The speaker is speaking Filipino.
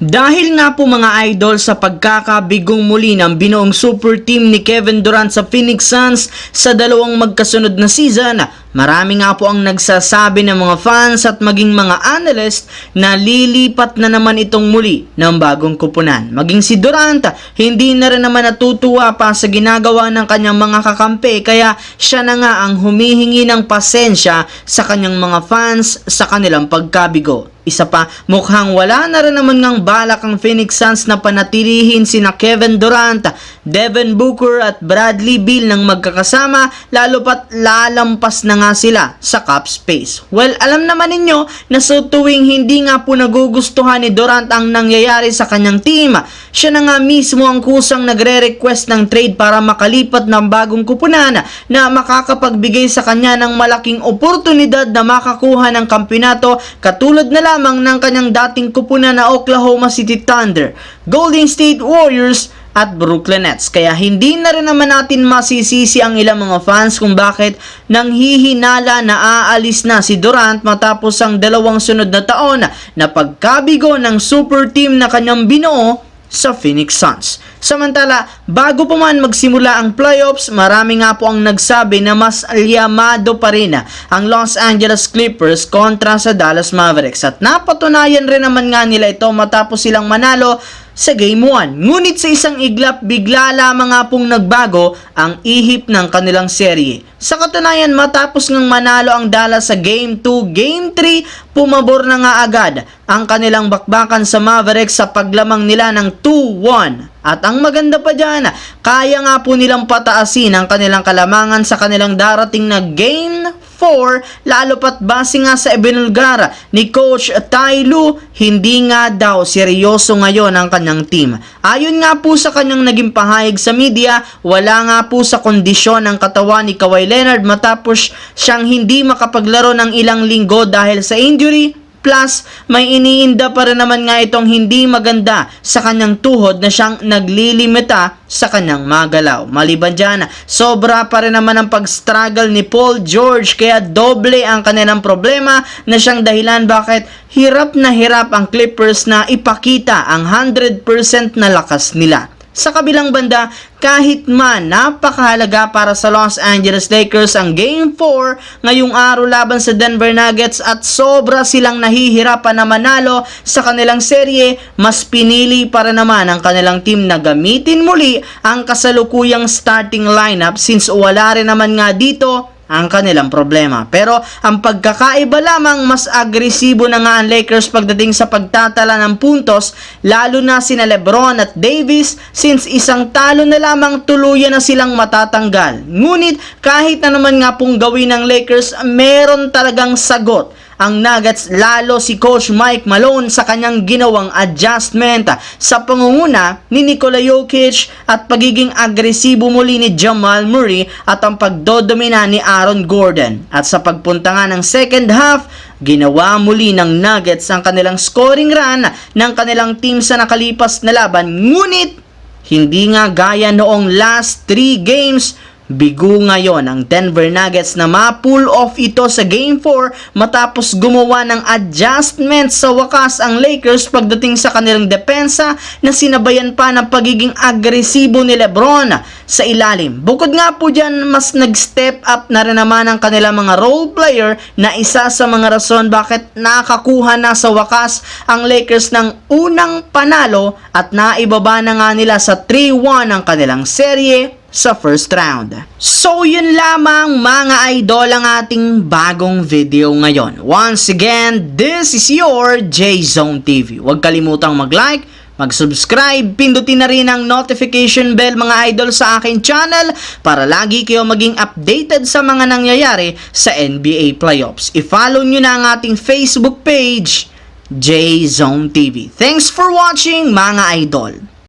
Dahil nga po mga idol sa pagkakabigong muli ng binuong super team ni Kevin Durant sa Phoenix Suns sa dalawang magkasunod na season, marami nga po ang nagsasabi ng mga fans at maging mga analyst na lilipat na naman itong muli ng bagong kupunan. Maging si Durant, hindi na rin naman natutuwa pa sa ginagawa ng kanyang mga kakampi, kaya siya na nga ang humihingi ng pasensya sa kanyang mga fans sa kanilang pagkabigo. Isa pa, mukhang wala na rin naman ngang balak ang Phoenix Suns na panatilihin sina Kevin Durant, Devin Booker at Bradley Beal ng magkakasama, lalo pat lalampas na nga sila sa cap space. Well, alam naman ninyo na sa tuwing hindi nga po nagugustuhan ni Durant ang nangyayari sa kanyang team, siya na nga mismo ang kusang nagre-request ng trade para makalipat ng bagong kupunan na makakapagbigay sa kanya ng malaking oportunidad na makakuha ng kampyonato, katulad na lamang ng kanyang dating kupunan na Oklahoma City Thunder, Golden State Warriors at Brooklyn Nets. Kaya hindi na rin naman natin masisisi ang ilang mga fans kung bakit nanghihinala na aalis na si Durant matapos ang dalawang sunod na taon na pagkabigo ng super team na kanyang binuo sa Phoenix Suns. Samantala, bago pa man magsimula ang playoffs, marami nga po ang nagsabi na mas alyamado pa rin ang Los Angeles Clippers kontra sa Dallas Mavericks, at napatunayan rin naman nga nila ito matapos silang manalo sa Game 1. Ngunit sa isang iglap, bigla lamang nga pong nagbago ang ihip ng kanilang serye. Sa katunayan, matapos ngang manalo ang Dallas sa Game 2, Game 3, pumabor na nga agad ang kanilang bakbakan sa Mavericks sa paglamang nila ng 2-1. At ang maganda pa dyan, kaya nga po nilang pataasin ang kanilang kalamangan sa kanilang darating na Game 4, lalo pat base nga sa ibinulgar ni Coach Ty Lue, hindi nga daw seryoso ngayon ang kanyang team. Ayon nga po sa kanyang naging pahayag sa media, wala nga po sa kondisyon ang katawan ni Kawhi Leonard matapos siyang hindi makapaglaro ng ilang linggo dahil sa injury. Plus, may iniinda pa rin naman nga itong hindi maganda sa kanyang tuhod na siyang naglilimita sa kanyang magalaw. Maliban dyan, sobra pa rin naman ang pag-struggle ni Paul George, kaya doble ang kanilang problema na siyang dahilan bakit hirap na hirap ang Clippers na ipakita ang 100% na lakas nila. Sa kabilang banda, kahit man napakahalaga para sa Los Angeles Lakers ang Game 4 ngayong araw laban sa Denver Nuggets at sobra silang nahihirapan na manalo sa kanilang serye, mas pinili para naman ang kanilang team na gamitin muli ang kasalukuyang starting lineup since wala rin naman nga dito ang kanilang problema. Pero ang pagkakaiba lamang, mas agresibo na nga ang Lakers pagdating sa pagtatala ng puntos, lalo na sina LeBron at Davis, since isang talo na lamang tuluyan na silang matatanggal. Ngunit kahit na naman nga pong gawin ng Lakers, meron talagang sagot ang Nuggets, lalo si Coach Mike Malone sa kanyang ginawang adjustment sa pangunguna ni Nikola Jokic at pagiging agresibo muli ni Jamal Murray at ang pagdodomina ni Aaron Gordon. At sa pagpunta nga ng second half, ginawa muli ng Nuggets ang kanilang scoring run ng kanilang team sa nakalipas na laban. Ngunit hindi nga gaya noong last 3 games, bigo ngayon ang Denver Nuggets na ma-pull off ito sa Game 4 matapos gumawa ng adjustment sa wakas ang Lakers pagdating sa kanilang depensa na sinabayan pa ng pagiging agresibo ni LeBron sa ilalim. Bukod nga po dyan, mas nag-step up na rin naman ang kanilang mga role player na isa sa mga rason bakit nakakuha na sa wakas ang Lakers ng unang panalo at naibaba na nga nila sa 3-1 ang kanilang serye sa first round. So yun lamang mga idol ang ating bagong video ngayon. Once again, this is your J-Zone TV. Huwag kalimutang mag-like, mag-subscribe, pindutin na rin ang notification bell mga idol sa aking channel para lagi kayo maging updated sa mga nangyayari sa NBA playoffs. I-follow nyo na ang ating Facebook page, J-Zone TV. Thanks for watching mga idol.